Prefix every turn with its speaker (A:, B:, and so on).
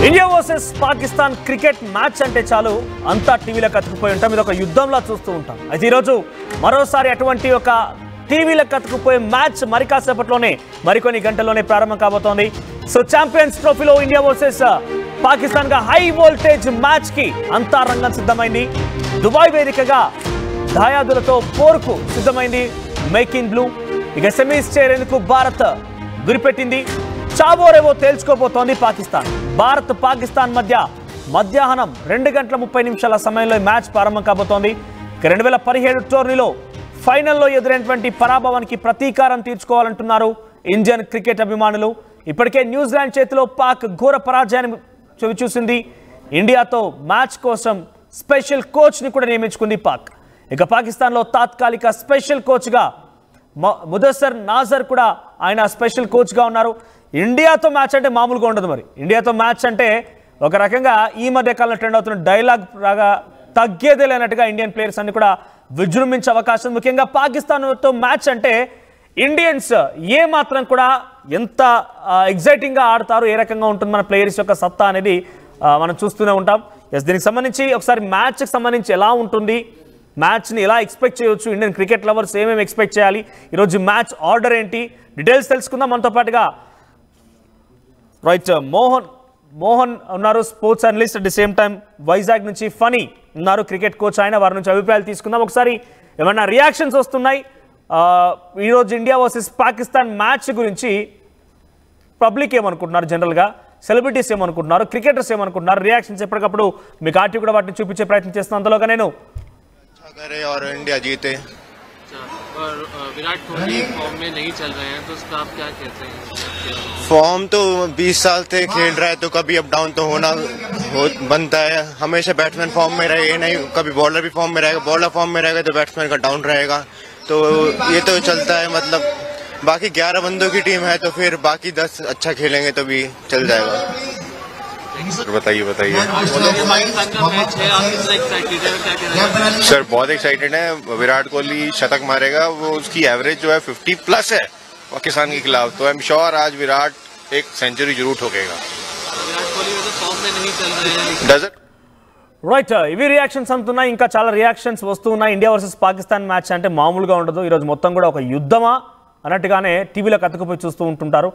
A: India versus Pakistan cricket match అంటే చాలు అంతా టీవీలో కతుకుపోయి ఉంటాం. ఇది ఒక యుద్ధంలా చూస్తూ ఉంటాం. అయితే ఈరోజు మరోసారి అటువంటి ఒక టీవీలో కతుకుపోయే మ్యాచ్ మరి కాసేపట్లోనే మరికొన్ని గంటల్లోనే ప్రారంభం కాబోతోంది. సో ఛాంపియన్స్ ట్రోఫీలో ఇండియా వర్సెస్ పాకిస్తాన్ గా హై వోల్టేజ్ మ్యాచ్ కి అంతా రంగం సిద్ధమైంది. దుబాయ్ వేదికగా దాయాదులతో పోరుకు సిద్ధమైంది మేక్ ఇన్ బ్లూ. ఇక సెమీస్ చేరేందుకు భారత్ గురిపెట్టింది. చాబోరేవో తేల్చుకోబోతోంది పాకిస్తాన్. భారత్ పాకిస్తాన్ మధ్య మధ్యాహ్నం 2:30 సమయంలో మ్యాచ్ ప్రారంభం కాబోతోంది. 2017 టోర్నీలో ఫైనల్లో ఎదురైనటువంటి పరాభవానికి ప్రతీకారం తీర్చుకోవాలంటున్నారు ఇండియన్ క్రికెట్ అభిమానులు. ఇప్పటికే న్యూజిలాండ్ చేతిలో పాక్ ఘోర పరాజయాన్ని చవిచూసింది. ఇండియాతో మ్యాచ్ కోసం స్పెషల్ కోచ్ని కూడా నియమించుకుంది పాక్. ఇక పాకిస్తాన్లో తాత్కాలిక స్పెషల్ కోచ్గా ముదస్సర్ నాజర్ కూడా ఆయన స్పెషల్ కోచ్గా ఉన్నారు. ఇండియాతో మ్యాచ్ అంటే మామూలుగా ఉండదు. మరి ఇండియాతో మ్యాచ్ అంటే ఒక రకంగా ఈ మధ్య కాలంలో ట్రెండ్ అవుతున్న డైలాగ్ రాగా తగ్గేదే లేనట్టుగా ఇండియన్ ప్లేయర్స్ అన్ని కూడా విజృంభించే అవకాశం. ముఖ్యంగా పాకిస్తాన్తో మ్యాచ్ అంటే ఇండియన్స్ ఏ మాత్రం కూడా ఎంత ఎగ్జైటింగ్గా ఆడతారు, ఏ రకంగా ఉంటుంది మన ప్లేయర్స్ యొక్క సత్తా అనేది మనం చూస్తూనే ఉంటాం. ఎస్, దీనికి సంబంధించి ఒకసారి మ్యాచ్కి సంబంధించి ఎలా ఉంటుంది, మ్యాచ్ని ఎలా ఎక్స్పెక్ట్ చేయవచ్చు, ఇండియన్ క్రికెట్ లవర్స్ ఏమేమి ఎక్స్పెక్ట్ చేయాలి, ఈరోజు మ్యాచ్ ఆర్డర్ ఏంటి, డీటెయిల్స్ తెలుసుకుందాం. మనతో పాటుగా రైట్ మోహన్ ఉన్నారు, sports analyst. At the same time Vizag నుంచి ఫనీ ఉన్నారు, క్రికెట్ కోచ్. ఆయన వారి నుంచి అభిప్రాయాలు తీసుకుందాం. ఒకసారి ఏమన్నా రియాక్షన్స్ వస్తున్నాయి ఈరోజు ఇండియా వర్సెస్ పాకిస్తాన్ మ్యాచ్ గురించి? పబ్లిక్ ఏమనుకుంటున్నారు, జనరల్గా సెలబ్రిటీస్ ఏమనుకుంటున్నారు, క్రికెటర్స్ ఏమనుకుంటున్నారు, రియాక్షన్స్ ఎప్పటికప్పుడు మీకు ఆర్టీ కూడా వాటిని చూపించే ప్రయత్నం చేస్తున్నాను. అంతలోగా నేను
B: इंडिया जीते
C: और विराट कोहली फॉर्म में नहीं चल रहे हैं, तो उसका आप क्या कहते हैं?
B: फॉर्म तो 20 साल से खेल रहा है, तो कभी अप डाउन तो बनता है. हमेशा बैट्समैन फॉर्म में रहे, नहीं कभी बॉलर भी फॉर्म में रहेगा. बॉलर फॉर्म में रहेगा तो बैट्समैन का डाउन रहेगा. तो ये तो चलता है. मतलब बाकी 11 बंदों की टीम है, तो फिर बाकी 10 अच्छा खेलेंगे तो भी चल जाएगा. बताइए सर. बहुत एक्साइटेड है. विराट कोहली शतक मारेगा. वो उसकी एवरेज जो है 50+ है पाकिस्तान के खिलाफ. तो आई एम श्योर आज विराट एक सेंचुरी जरूर ठोकेगा.
C: विराट कोहली फॉर्म में नहीं चल रहे हैं.
A: రైట్, ఇవి రియాక్షన్స్ అంటున్నాయి. ఇంకా చాలా రియాక్షన్స్ వస్తూ ఉన్నాయి. ఇండియా వర్సెస్ పాకిస్తాన్ మ్యాచ్ అంటే మామూలుగా ఉండదు. ఈరోజు మొత్తం కూడా ఒక యుద్ధమా అన్నట్టుగానే టీవీలో కతుకుపోయి చూస్తూ ఉంటుంటారు.